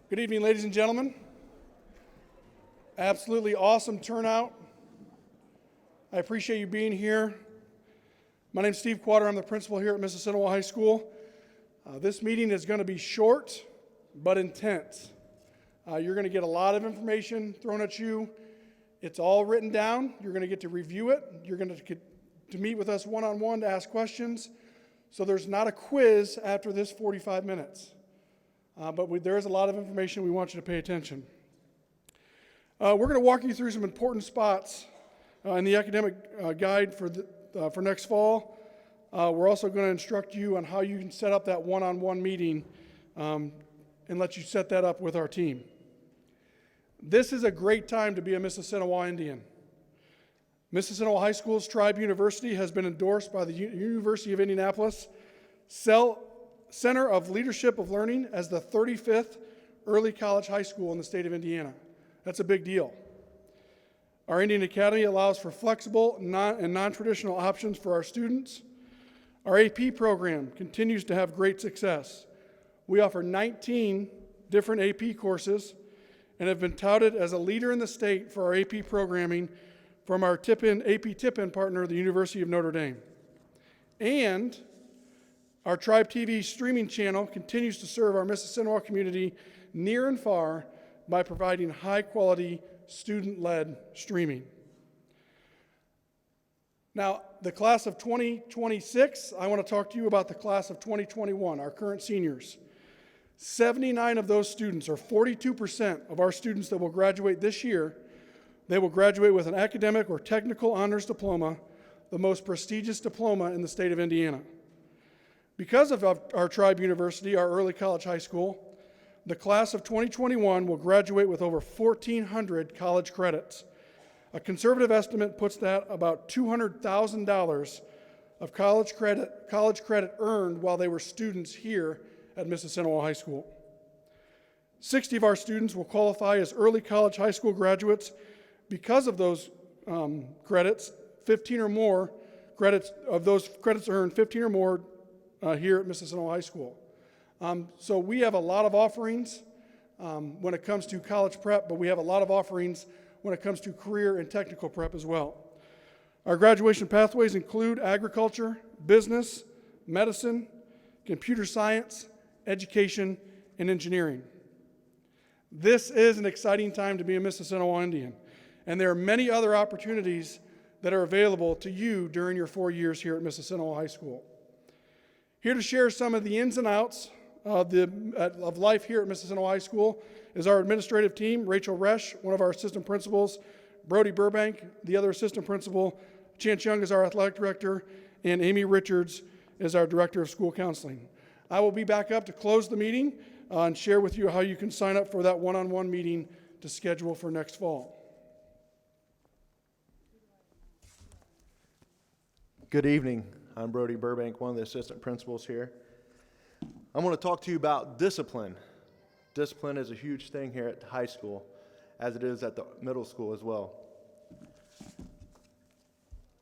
Good evening, ladies and gentlemen. Absolutely awesome turnout. I appreciate you being here. My name is Steve Quatter. I'm the principal here at Mississinewa High School. This meeting is going to be short but intense. You're going to get a lot of information thrown at you. It's all written down. You're going to get to review it. You're going to get to meet with us one-on-one to ask questions. So there's not a quiz after this 45 minutes. But there is a lot of information. We want you to pay attention. We're going to walk you through some important spots in the academic guide for next fall. We're also going to instruct you on how you can set up that one-on-one meeting and let you set that up with our team. This is a great time to be a Mississinewa Indian. Mississinewa High School's Tribe University has been endorsed by the University of Indianapolis Center of Leadership of Learning as the 35th early college high school in the state of Indiana. That's a big deal. Our Indian Academy allows for flexible and non-traditional options for our students. Our AP program continues to have great success. We offer 19 different AP courses and have been touted as a leader in the state for our AP programming from our AP tip-in partner, the University of Notre Dame. And our TribeTV streaming channel continues to serve our Mississinewa community near and far by providing high-quality, student-led streaming. Now, the class of 2026, I want to talk to you about the class of 2021, our current seniors. 79 of those students, or 42% of our students that will graduate this year, they will graduate with an academic or technical honors diploma, the most prestigious diploma in the state of Indiana. Because of our Tribe University, our early college high school, the class of 2021 will graduate with over 1,400 college credits. A conservative estimate puts that about $200,000 of college credit earned while they were students here at Mississinewa High School. 60 of our students will qualify as early college high school graduates because of those credits. 15 or more credits of those credits earned, 15 or more here at Mississinewa High School. So we have a lot of offerings when it comes to college prep, but we have a lot of offerings when it comes to career and technical prep as well. Our graduation pathways include agriculture, business, medicine, computer science, education, and engineering. This is an exciting time to be a Mississinewa Indian, and there are many other opportunities that are available to you during your 4 years here at Mississinewa High School. Here to share some of the ins and outs of life here at Mississinewa High School is our administrative team, Rachel Resch, one of our assistant principals, Brody Burbank, the other assistant principal, Chan Chung is our athletic director, and Amy Richards is our director of school counseling. I will be back up to close the meeting and share with you how you can sign up for that one-on-one meeting to schedule for next fall. Good evening. I'm Brody Burbank, one of the assistant principals here. I'm going to talk to you about discipline. Discipline is a huge thing here at high school, as it is at the middle school as well.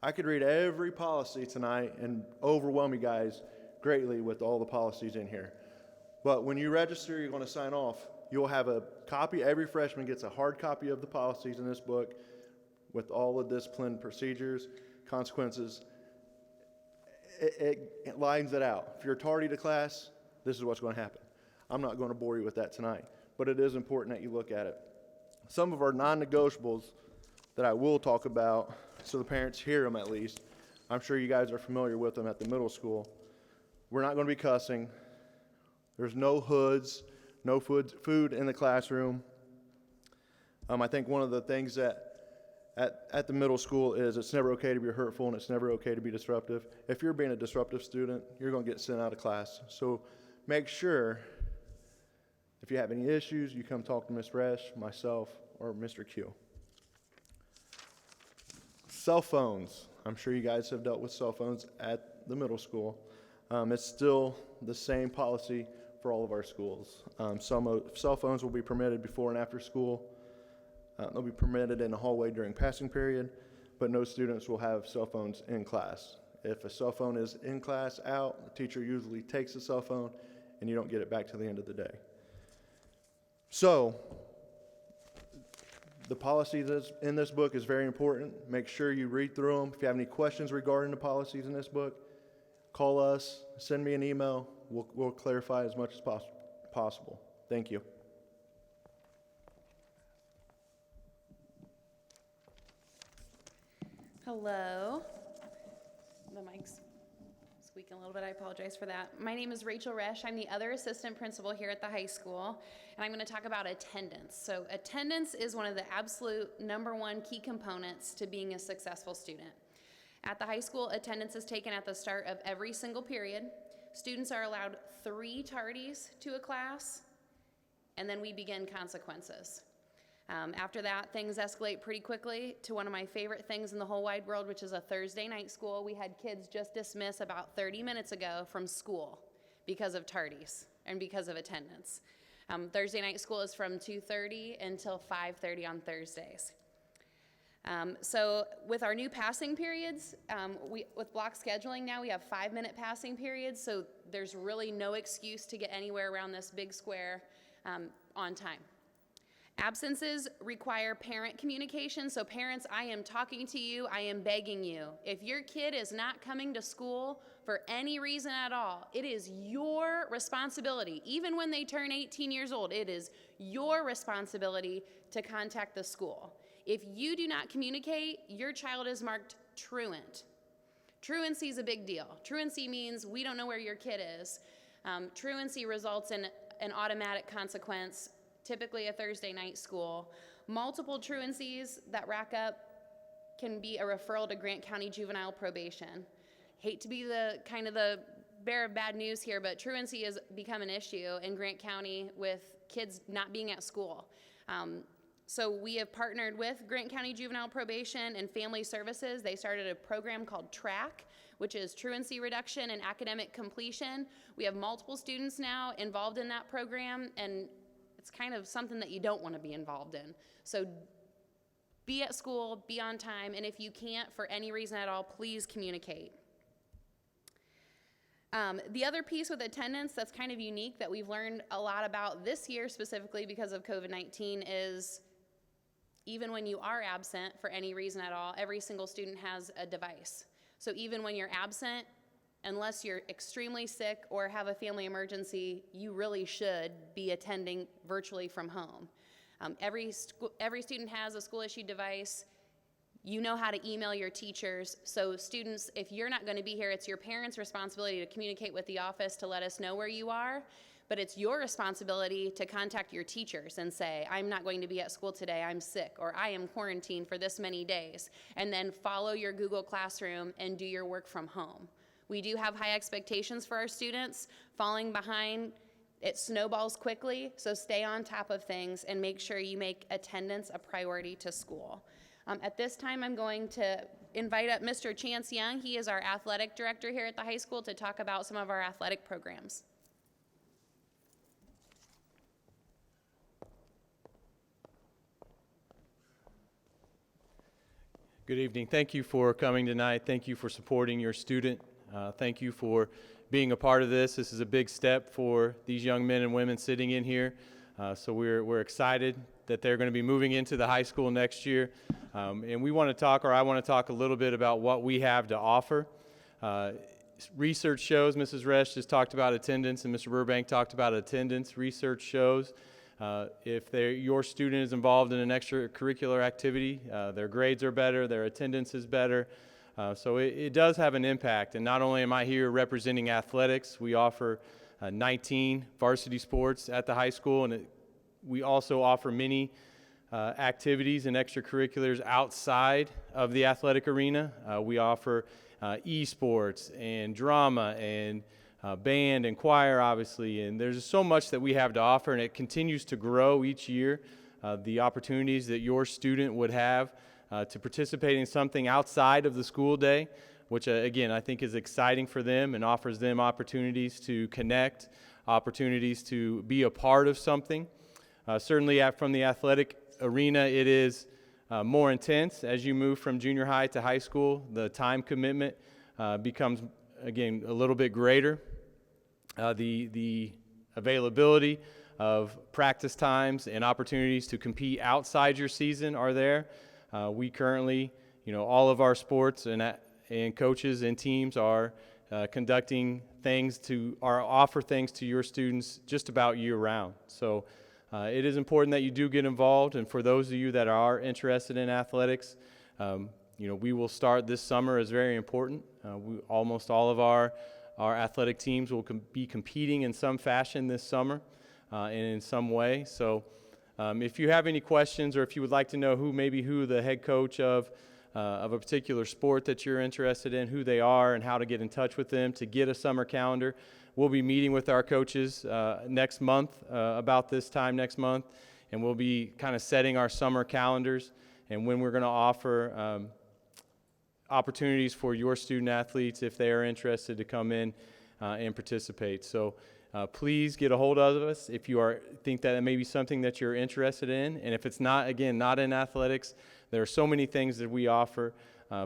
I could read every policy tonight and overwhelm you guys greatly with all the policies in here. But when you register, you're going to sign off. You'll have a copy. Every freshman gets a hard copy of the policies in this book with all the discipline procedures, consequences. It lines it out. If you're tardy to class, this is what's going to happen. I'm not going to bore you with that tonight, but it is important that you look at it. Some of our non-negotiables that I will talk about, so the parents hear them at least. I'm sure you guys are familiar with them at the middle school. We're not going to be cussing. There's no hoods, no food in the classroom. I think one of the things that at the middle school is it's never okay to be hurtful and it's never okay to be disruptive. If you're being a disruptive student, you're going to get sent out of class. So make sure if you have any issues, you come talk to Ms. Resch, myself, or Mr. Q. Cell phones. I'm sure you guys have dealt with cell phones at the middle school. It's still the same policy for all of our schools. Cell phones will be permitted before and after school. They'll be permitted in the hallway during passing period, but no students will have cell phones in class. If a cell phone is in class out, the teacher usually takes the cell phone and you don't get it back till the end of the day. So, the policy that's in this book is very important. Make sure you read through them. If you have any questions regarding the policies in this book, call us, send me an email. We'll clarify as much as possible. Thank you. Hello. The mic's squeaking a little bit. I apologize for that. My name is Rachel Resch. I'm the other assistant principal here at the high school, and I'm going to talk about attendance. So attendance is one of the absolute #1 key components to being a successful student. At the high school, attendance is taken at the start of every single period. Students are allowed 3 tardies to a class, and then we begin consequences. After that, things escalate pretty quickly to one of my favorite things in the whole wide world, which is a Thursday night school. We had kids just dismiss about 30 minutes ago from school because of tardies and because of attendance. Thursday night school is from 2:30 until 5:30 on Thursdays. So with our new passing periods, with block scheduling now, we have 5-minute passing periods, so there's really no excuse to get anywhere around this big square on time. Absences require parent communication. So parents, I am talking to you, I am begging you. If your kid is not coming to school for any reason at all, it is your responsibility. Even when they turn 18 years old, it is your responsibility to contact the school. If you do not communicate, your child is marked truant. Truancy is a big deal. Truancy means we don't know where your kid is. Truancy results in an automatic consequence, typically a Thursday night school. Multiple truancies that rack up can be a referral to Grant County Juvenile Probation. Hate to be the bearer of bad news here, but truancy has become an issue in Grant County with kids not being at school. So we have partnered with Grant County Juvenile Probation and Family Services. They started a program called TRACK, which is Truancy Reduction and Academic Completion. We have multiple students now involved in that program, and it's kind of something that you don't want to be involved in. So be at school, be on time, and if you can't for any reason at all, please communicate. The other piece with attendance that's kind of unique that we've learned a lot about this year specifically because of COVID-19 is even when you are absent for any reason at all, every single student has a device. So even when you're absent, unless you're extremely sick or have a family emergency, you really should be attending virtually from home. Every student has a school-issued device. You know how to email your teachers. So students, if you're not going to be here, it's your parents' responsibility to communicate with the office to let us know where you are. But it's your responsibility to contact your teachers and say, I'm not going to be at school today, I'm sick, or I am quarantined for this many days. And then follow your Google Classroom and do your work from home. We do have high expectations for our students. Falling behind, it snowballs quickly, so stay on top of things and make sure you make attendance a priority to school. At this time, I'm going to invite up Mr. Chance Young. He is our athletic director here at the high school to talk about some of our athletic programs. Good evening. Thank you for coming tonight. Thank you for supporting your student. Thank you for being a part of this. This is a big step for these young men and women sitting in here. So we're excited that they're going to be moving into the high school next year. And I want to talk a little bit about what we have to offer. Research shows, Mrs. Resch just talked about attendance and Mr. Burbank talked about attendance. Research shows if your student is involved in an extracurricular activity, their grades are better, their attendance is better. So it does have an impact. And not only am I here representing athletics, we offer 19 varsity sports at the high school, and we also offer many activities and extracurriculars outside of the athletic arena. We offer esports and drama and band and choir, obviously, and there's so much that we have to offer, and it continues to grow each year. The opportunities that your student would have to participate in something outside of the school day, which again I think is exciting for them and offers them opportunities to connect, opportunities to be a part of something. Certainly from the athletic arena, it is more intense as you move from junior high to high school. The time commitment becomes, again, a little bit greater. The availability of practice times and opportunities to compete outside your season are there. We currently, all of our sports and coaches and teams are conducting things offer things to your students just about year round. So it is important that you do get involved, and for those of you that are interested in athletics, we will start this summer is very important. Almost all of our athletic teams will be competing in some fashion this summer and in some way. So if you have any questions, or if you would like to know who the head coach of a particular sport that you're interested in, who they are, and how to get in touch with them to get a summer calendar, we'll be meeting with our coaches next month, about this time next month, and we'll be kind of setting our summer calendars and when we're going to offer opportunities for your student athletes, if they are interested, to come in and participate. So please get a hold of us if you think that it may be something that you're interested in. And if it's not in athletics, there are so many things that we offer.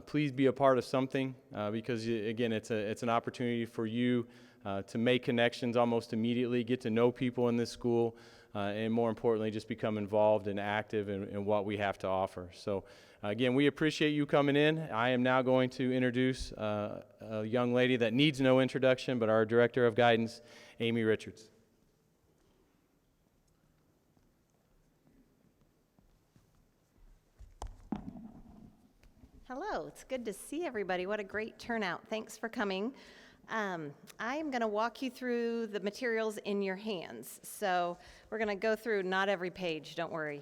Please be a part of something because, again, it's an opportunity for you to make connections almost immediately, get to know people in this school, and more importantly, just become involved and active in what we have to offer. So again, we appreciate you coming in. I am now going to introduce a young lady that needs no introduction, but our Director of Guidance, Amy Richards. Hello, it's good to see everybody. What a great turnout. Thanks for coming. I am going to walk you through the materials in your hands. So we're going to go through not every page, don't worry.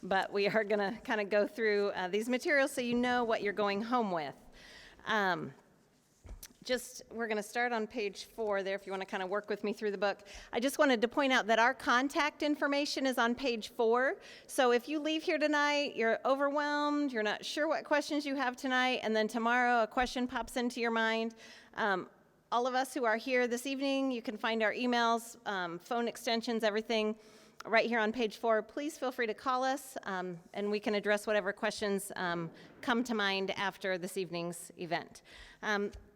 But we are going to kind of go through these materials so you know what you're going home with. We're going to start on page 4 there if you want to kind of work with me through the book. I just wanted to point out that our contact information is on page 4. So if you leave here tonight, you're overwhelmed, you're not sure what questions you have tonight, and then tomorrow a question pops into your mind, all of us who are here this evening, you can find our emails, phone extensions, everything right here on page 4. Please feel free to call us, and we can address whatever questions come to mind after this evening's event.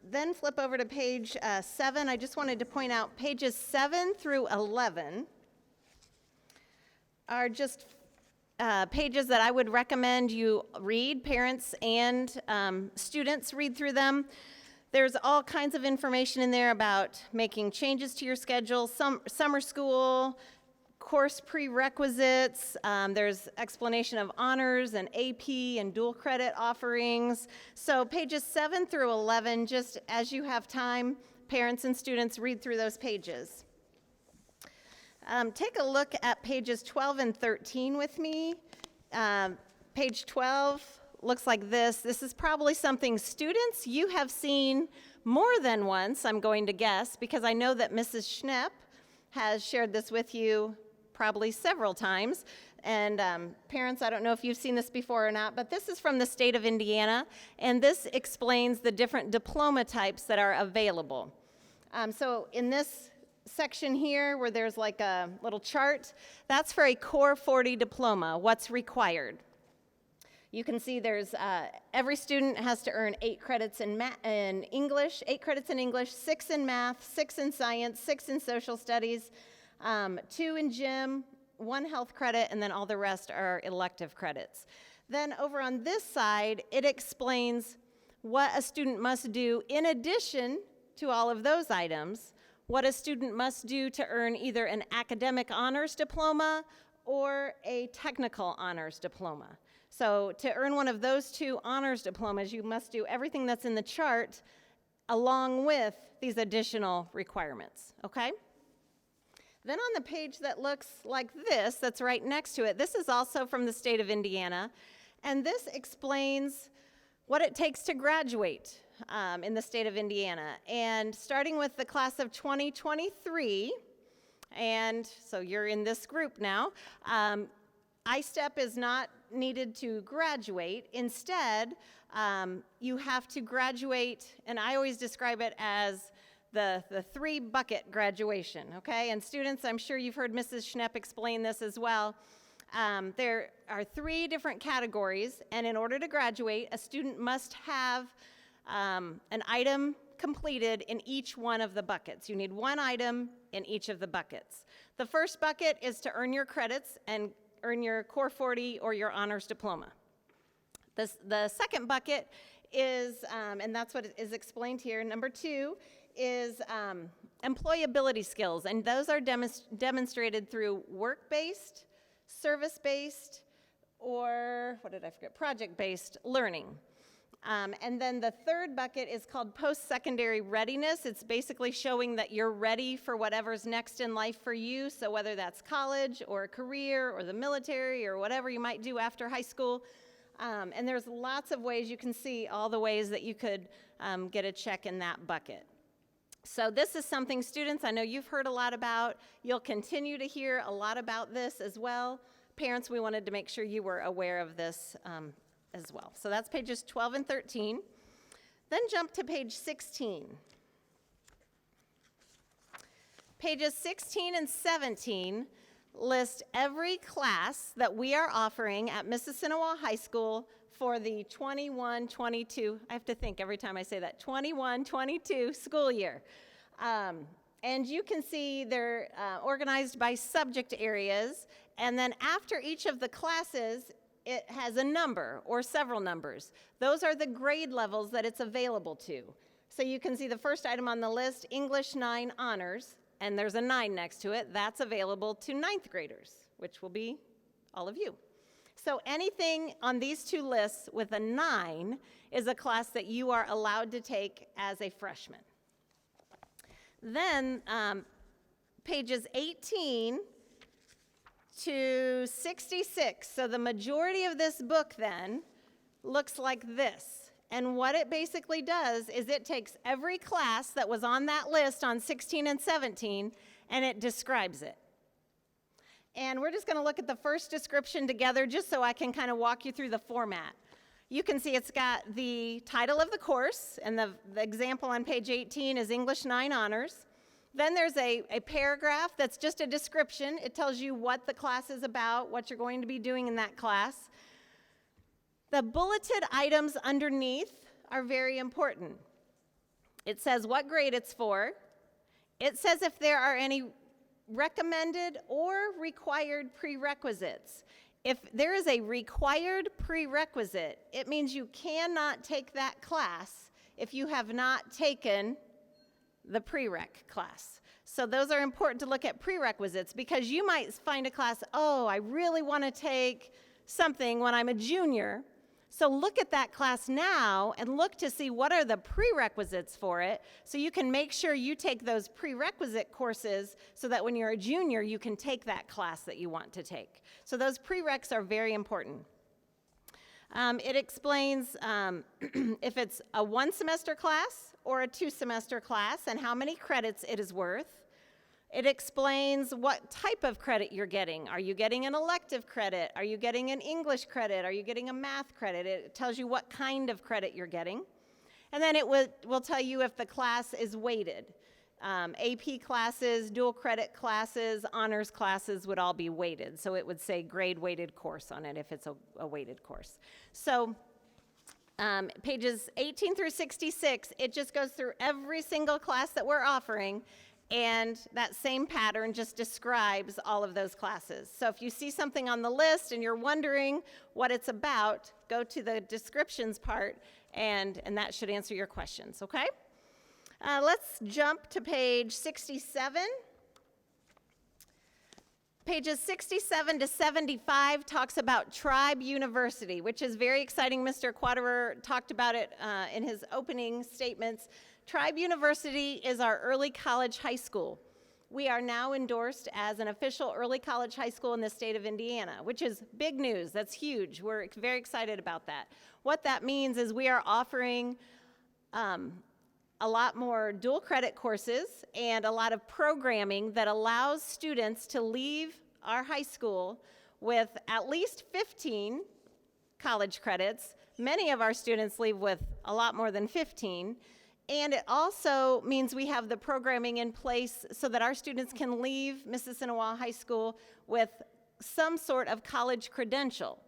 Then flip over to page 7. I just wanted to point out pages 7 through 11 are just pages that I would recommend you read, parents and students read through them. There's all kinds of information in there about making changes to your schedule, summer school, course prerequisites. There's explanation of honors and AP and dual credit offerings. So pages 7 through 11, just as you have time, parents and students read through those pages. Take a look at pages 12 and 13 with me. Page 12 looks like this. This is probably something students you have seen more than once, I'm going to guess, because I know that Mrs. Schnepp has shared this with you probably several times. And parents, I don't know if you've seen this before or not, but this is from the state of Indiana, and this explains the different diploma types that are available. So in this section here where there's like a little chart, that's for a Core 40 diploma, what's required. You can see there's every student has to earn 8 credits in English, 8 credits in English, 6 in math, 6 in science, 6 in social studies, 2 in gym, 1 health credit, and then all the rest are elective credits. Then over on this side, it explains what a student must do in addition to all of those items, what a student must do to earn either an academic honors diploma or a technical honors diploma. So to earn one of those 2 honors diplomas, you must do everything that's in the chart along with these additional requirements, okay? Then on the page that looks like this, that's right next to it, this is also from the state of Indiana, and this explains what it takes to graduate in the state of Indiana. And starting with the class of 2023, and so you're in this group now, I-STEP is not needed to graduate. Instead, you have to graduate, and I always describe it as the 3-bucket graduation, okay? And students, I'm sure you've heard Mrs. Schnepp explain this as well. There are 3 different categories, and in order to graduate, a student must have an item completed in each one of the buckets. You need 1 item in each of the buckets. The first bucket is to earn your credits and earn your Core 40 or your honors diploma. The second bucket is, and that's what is explained here, number 2 is employability skills, and those are demonstrated through work-based, service-based, or what did I forget? Project-based learning. And then the third bucket is called post-secondary readiness. It's basically showing that you're ready for whatever's next in life for you. So whether that's college or a career or the military or whatever you might do after high school. And there's lots of ways you can see all the ways that you could get a check in that bucket. So this is something students, I know you've heard a lot about. You'll continue to hear a lot about this as well. Parents, we wanted to make sure you were aware of this as well. So that's pages 12 and 13. Then jump to page 16. Pages 16 and 17 list every class that we are offering at Mississinewa High School for the 21-22, I have to think every time I say that, 21-22 school year. And you can see they're organized by subject areas, and then after each of the classes, it has a number or several numbers. Those are the grade levels that it's available to. So you can see the first item on the list, English 9 Honors, and there's a 9 next to it. That's available to 9th graders, which will be all of you. So anything on these two lists with a 9 is a class that you are allowed to take as a freshman. Then pages 18 to 66. So the majority of this book then looks like this. And what it basically does is it takes every class that was on that list on 16 and 17 and it describes it. And we're just going to look at the first description together just so I can kind of walk you through the format. You can see it's got the title of the course, and the example on page 18 is English 9 Honors. Then there's a paragraph that's just a description. It tells you what the class is about, what you're going to be doing in that class. The bulleted items underneath are very important. It says what grade it's for. It says if there are any recommended or required prerequisites. If there is a required prerequisite, it means you cannot take that class if you have not taken the prereq class. So those are important to look at prerequisites because you might find a class, oh, I really want to take something when I'm a junior. So look at that class now and look to see what are the prerequisites for it so you can make sure you take those prerequisite courses so that when you're a junior, you can take that class that you want to take. So those prereqs are very important. It explains if it's a 1-semester class or a 2-semester class and how many credits it is worth. It explains what type of credit you're getting. Are you getting an elective credit? Are you getting an English credit? Are you getting a math credit? It tells you what kind of credit you're getting. And then it will tell you if the class is weighted. AP classes, dual credit classes, honors classes would all be weighted. So it would say grade weighted course on it if it's a weighted course. So pages 18 through 66, it just goes through every single class that we're offering. And that same pattern just describes all of those classes. So if you see something on the list and you're wondering what it's about, go to the descriptions part, and that should answer your questions, okay? Let's jump to page 67. Pages 67 to 75 talks about Tribe University, which is very exciting. Mr. Quadrer talked about it in his opening statements. Tribe University is our early college high school. We are now endorsed as an official early college high school in the state of Indiana, which is big news. That's huge. We're very excited about that. What that means is we are offering a lot more dual credit courses and a lot of programming that allows students to leave our high school with at least 15 college credits. Many of our students leave with a lot more than 15. And it also means we have the programming in place so that our students can leave Mississinewa High School with some sort of college credential.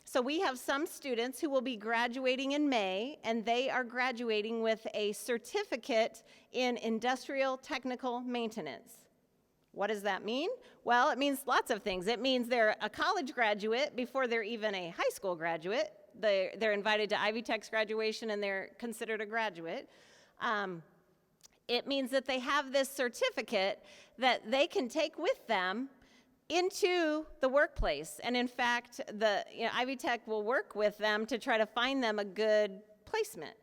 So we have some students who will be graduating in May, and they are graduating with a certificate in industrial technical maintenance. What does that mean? Well, it means lots of things. It means they're a college graduate before they're even a high school graduate. They're invited to Ivy Tech's graduation and they're considered a graduate. It means that they have this certificate that they can take with them into the workplace. And in fact, Ivy Tech will work with them to try to find them a good placement.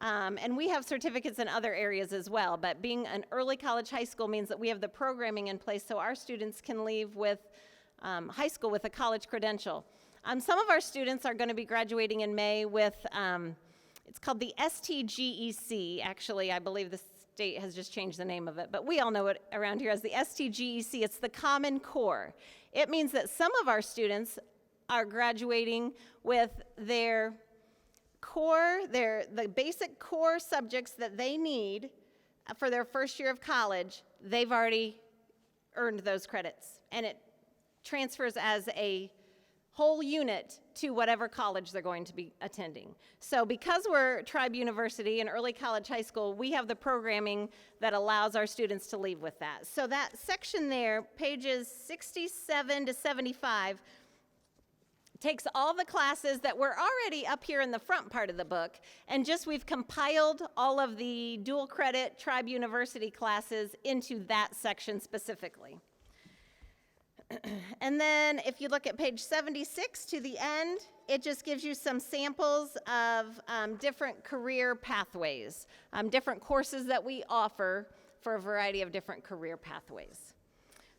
And we have certificates in other areas as well, but being an early college high school means that we have the programming in place so our students can leave with high school with a college credential. Some of our students are going to be graduating in May with, it's called the STGEC. Actually, I believe the state has just changed the name of it, but we all know it around here as the STGEC. It's the Common Core. It means that some of our students are graduating with their core, the basic core subjects that they need for their first year of college. They've already earned those credits, and it transfers as a whole unit to whatever college they're going to be attending. So because we're Tribe University and early college high school, we have the programming that allows our students to leave with that. So that section there, pages 67 to 75, takes all the classes that were already up here in the front part of the book, and just we've compiled all of the dual credit Tribe University classes into that section specifically. And then if you look at page 76 to the end, it just gives you some samples of different career pathways, different courses that we offer for a variety of different career pathways.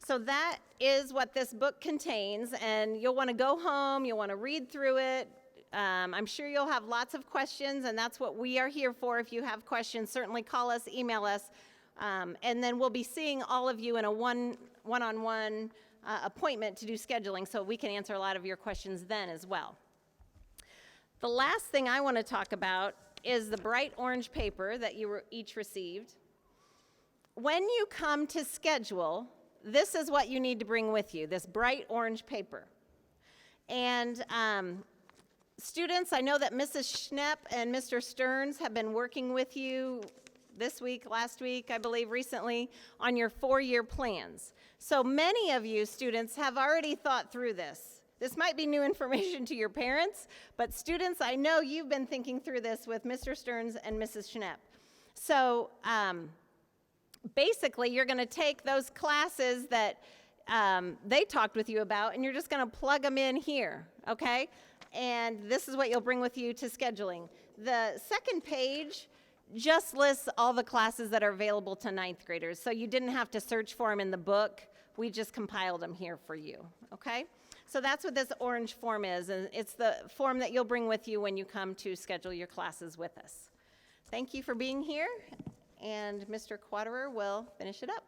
So that is what this book contains, and you'll want to go home, you'll want to read through it. I'm sure you'll have lots of questions, and that's what we are here for. If you have questions, certainly call us, email us, and then we'll be seeing all of you in a one-on-one appointment to do scheduling so we can answer a lot of your questions then as well. The last thing I want to talk about is the bright orange paper that you each received. When you come to schedule, this is what you need to bring with you, this bright orange paper. And students, I know that Mrs. Schnepp and Mr. Stearns have been working with you this week, last week, I believe recently, on your 4-year plans. So many of you students have already thought through this. This might be new information to your parents, but students, I know you've been thinking through this with Mr. Stearns and Mrs. Schnepp. So basically, you're going to take those classes that they talked with you about, and you're just going to plug them in here, okay? And this is what you'll bring with you to scheduling. The second page just lists all the classes that are available to 9th graders. So you didn't have to search for them in the book. We just compiled them here for you, okay? So that's what this orange form is, and it's the form that you'll bring with you when you come to schedule your classes with us. Thank you for being here, and Mr. Quaterer will finish it up.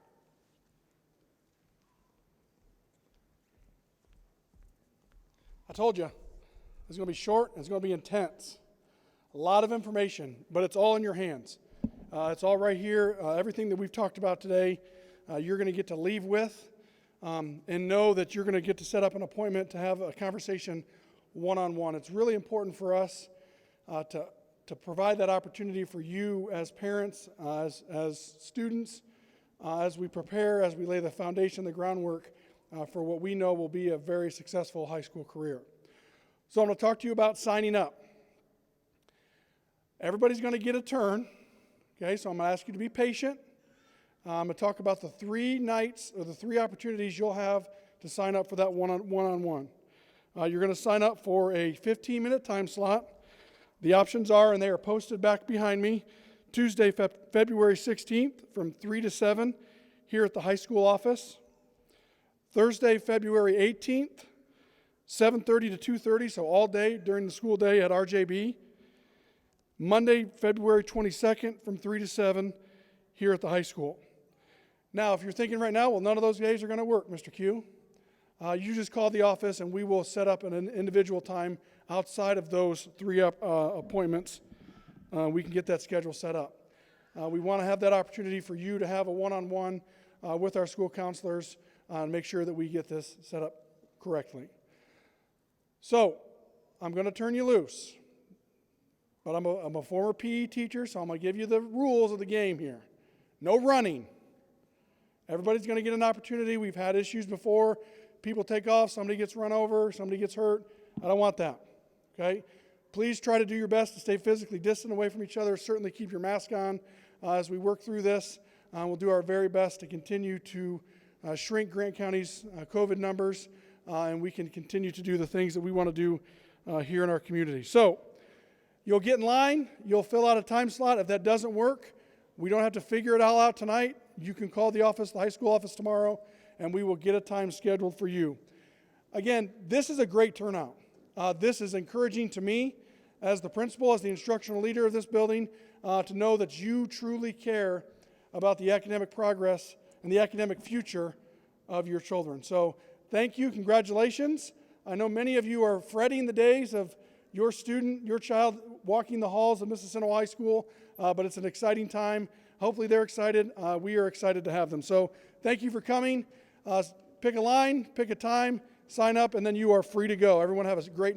I told you, it's going to be short and it's going to be intense. A lot of information, but it's all in your hands. It's all right here. Everything that we've talked about today, you're going to get to leave with, and know that you're going to get to set up an appointment to have a conversation one-on-one. It's really important for us to provide that opportunity for you as parents, as students, as we prepare, as we lay the foundation, the groundwork for what we know will be a very successful high school career. So I'm going to talk to you about signing up. Everybody's going to get a turn, okay? So I'm going to ask you to be patient. I'm going to talk about the 3 nights or the 3 opportunities you'll have to sign up for that one-on-one. You're going to sign up for a 15-minute time slot. The options are, and they are posted back behind me, Tuesday, February 16th from 3 to 7 here at the high school office. Thursday, February 18th, 7:30 to 2:30, so all day during the school day at RJB. Monday, February 22nd from 3 to 7 here at the high school. Now, if you're thinking right now, well, none of those days are going to work, Mr. Q, you just call the office and we will set up an individual time outside of those 3 appointments. We can get that schedule set up. We want to have that opportunity for you to have a one-on-one with our school counselors and make sure that we get this set up correctly. So, I'm going to turn you loose. But I'm a former PE teacher, so I'm going to give you the rules of the game here. No running. Everybody's going to get an opportunity. We've had issues before. People take off, somebody gets run over, somebody gets hurt. I don't want that, okay? Please try to do your best to stay physically distant away from each other. Certainly keep your mask on as we work through this. We'll do our very best to continue to shrink Grant County's COVID numbers, and we can continue to do the things that we want to do here in our community. So you'll get in line. You'll fill out a time slot. If that doesn't work, we don't have to figure it all out tonight. You can call the office, the high school office tomorrow, and we will get a time scheduled for you. Again, this is a great turnout. This is encouraging to me as the principal, as the instructional leader of this building, to know that you truly care about the academic progress and the academic future of your children. So thank you, congratulations. I know many of you are fretting the days of your student, your child walking the halls of Mississinewa High School, but it's an exciting time. Hopefully they're excited. We are excited to have them. So thank you for coming. Pick a line, pick a time, sign up, and then you are free to go. Everyone have a great night.